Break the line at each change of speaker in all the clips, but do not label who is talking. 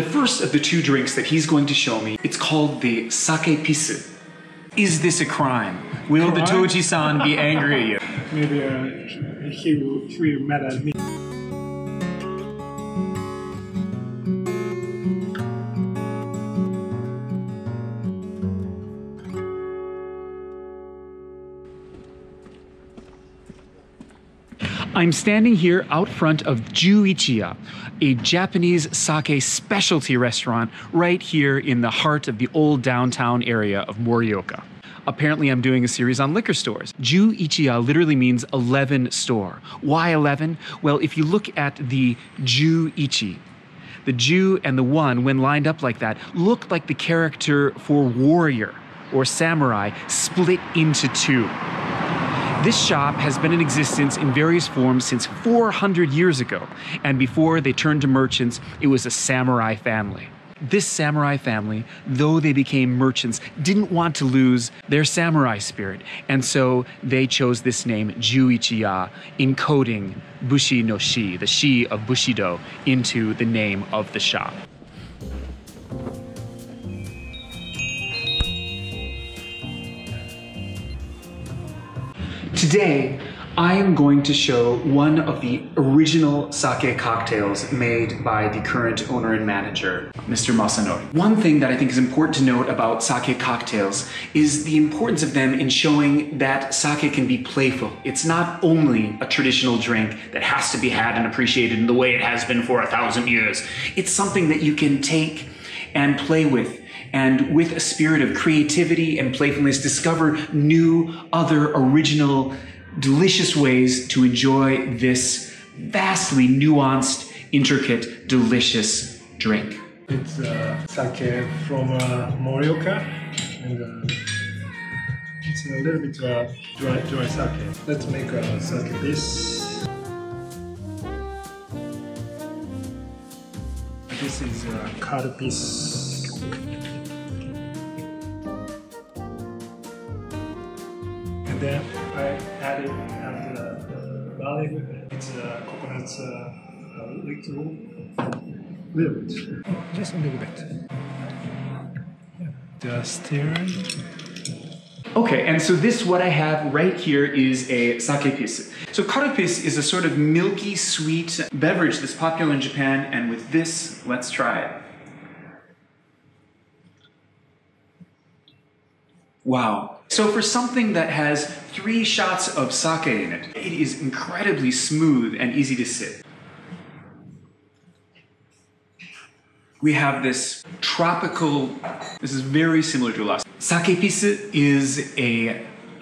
The first of the two drinks that he's going to show me, it's called the Sakepis. Is this a crime? Will the Toji-san be angry at you?
Maybe he will mad at me.
I'm standing here out front of Jewichiya, a Japanese sake specialty restaurant right here in the heart of the old downtown area of Morioka. Apparently I'm doing a series on liquor stores. Jewichiya literally means 11 store. Why 11? Well, if you look at the Juichi, the Jew and the one, when lined up like that, look like the character for warrior or samurai split into two. This shop has been in existence in various forms since 400 years ago, and before they turned to merchants, it was a samurai family. This samurai family, though they became merchants, didn't want to lose their samurai spirit, and so they chose this name, Juichiya, encoding Bushi no Shi, the Shi of Bushido, into the name of the shop. Today, I am going to show one of the original sake cocktails made by the current owner and manager, Mr. Masanori. One thing that I think is important to note about sake cocktails is the importance of them in showing that sake can be playful. It's not only a traditional drink that has to be had and appreciated in the way it has been for 1,000 years. It's something that you can take and play with, and with a spirit of creativity and playfulness, discover new, other, original, delicious ways to enjoy this vastly nuanced, intricate, delicious drink.
It's sake from Morioka, and it's a little bit dry sake. Let's make a Sakepis. This is Calpis. And then I added Malibu. It's coconut little bit. Just a little bit. Yeah. Just stir.
Okay, and so this, what I have right here is a Sakepis. So Calpis is a sort of milky, sweet beverage that's popular in Japan, and with this, let's try it. Wow. So for something that has 3 shots of sake in it, it is incredibly smooth and easy to sip. We have this tropical, this is very similar to last. Sakepis is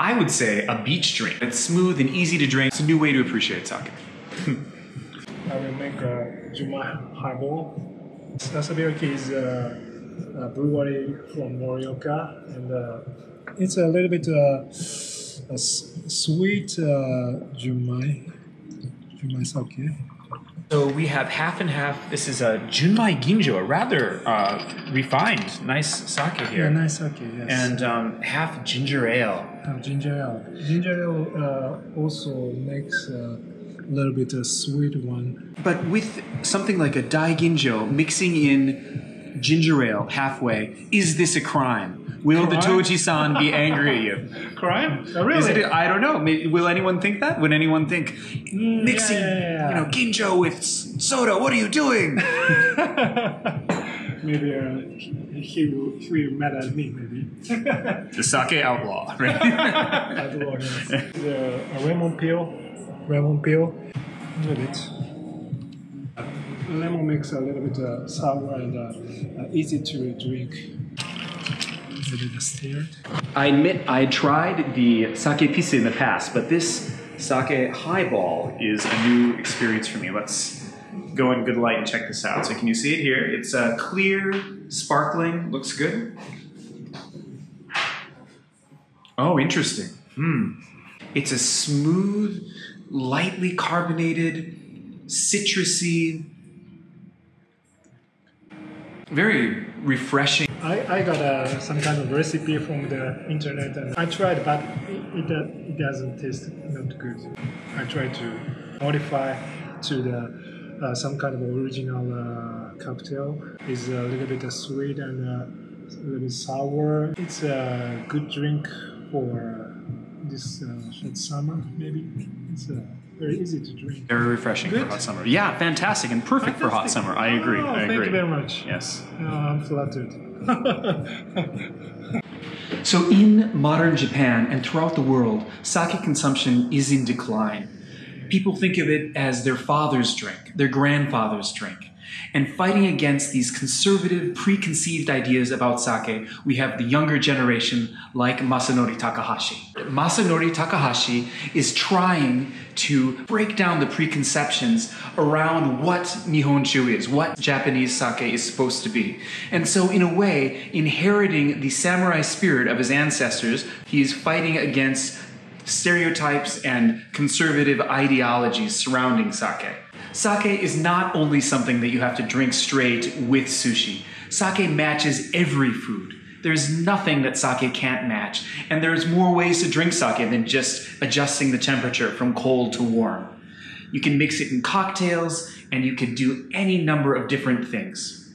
I would say, a beach drink. It's smooth and easy to drink. It's a new way to appreciate sake.
I will make a Junmai Highball. Sakepis is a brewery from Morioka, and it's a little bit a sweet Junmai sake.
So we have half and half. This is a Junmai Ginjo, a rather refined, nice sake here.
Yeah, nice sake, yes.
And half ginger ale.
Ginger ale. Ginger ale also makes a little bit a sweet one.
But with something like a Dai Ginjo, mixing in ginger ale halfway, is this a crime? Will the Toji-san be angry at you?
Crime? Oh, really?
Is it? I don't know. Will anyone think that? Would anyone think mixing, Ginjo with soda? What are you doing?
Maybe he will mad at me. Maybe
the sake outlaw, right?
Outlaw, yes. The lemon peel, a little bit. Lemon makes a little bit sour and easy to drink.
I admit I tried the Sakepis in the past, but this sake highball is a new experience for me. Let's go in good light and check this out. So can you see it here? It's clear, sparkling, looks good. Oh, interesting. It's a smooth, lightly carbonated, citrusy, very refreshing.
I got some kind of recipe from the internet, and I tried, but it doesn't taste not good. I tried to modify to the some kind of original cocktail. It's a little bit sweet and a little bit sour. It's a good drink for this hot summer, maybe. It's very easy to drink.
Very refreshing for hot summer. Yeah, fantastic and perfect for hot summer. I agree. I agree.
Thank you very much.
Yes.
I'm flattered.
So in modern Japan and throughout the world, sake consumption is in decline. People think of it as their father's drink, their grandfather's drink. And fighting against these conservative, preconceived ideas about sake, we have the younger generation like Masanori Takahashi. Masanori Takahashi is trying to break down the preconceptions around what Nihonshu is, what Japanese sake is supposed to be. And so in a way, inheriting the samurai spirit of his ancestors, he is fighting against stereotypes and conservative ideologies surrounding sake. Sake is not only something that you have to drink straight with sushi. Sake matches every food. There's nothing that sake can't match. And there's more ways to drink sake than just adjusting the temperature from cold to warm. You can mix it in cocktails, and you can do any number of different things.